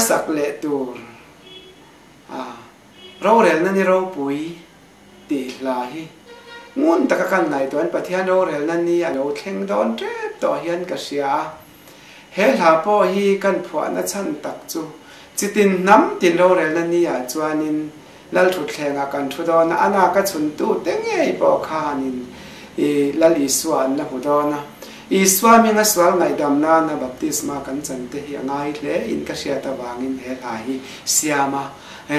sak le tur ro rel na ni ro pui ti la hi ngun taka kan nai ton pathian ro rel na ni alo thleng don trep to hian ka sia he hla po hi kan phua na chan tak chu chitin nam tin ro rel na ni a chuanin lal thu thlenga kan thu don ana ka chun tu tengei po khanin lal iswan na hu dona iswami nga swal ngai dam na baptisma kan chan te hi ngai hle in ka sia ta wangin he la hi siama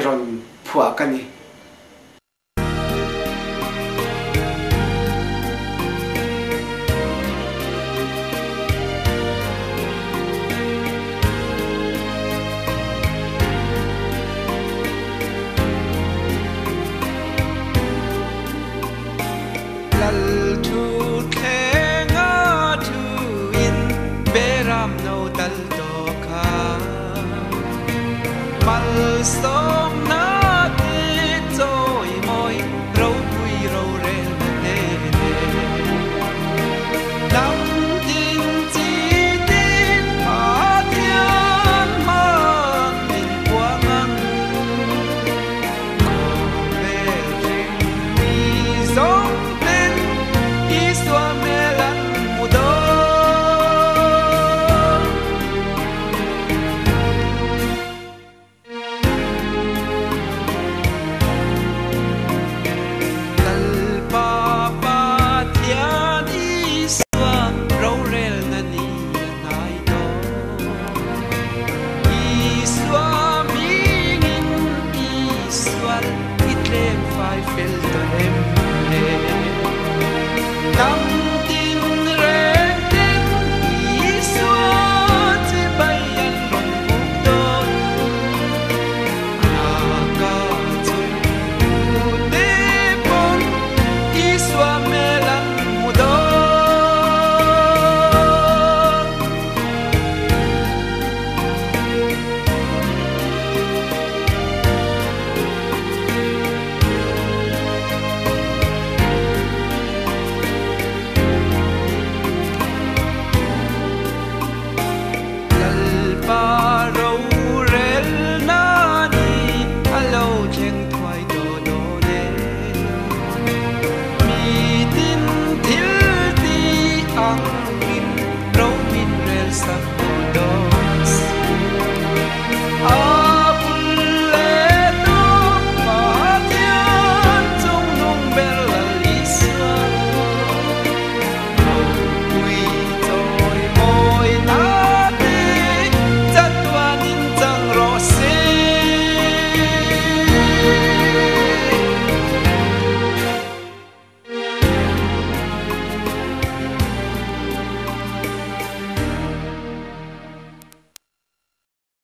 ron phua kani So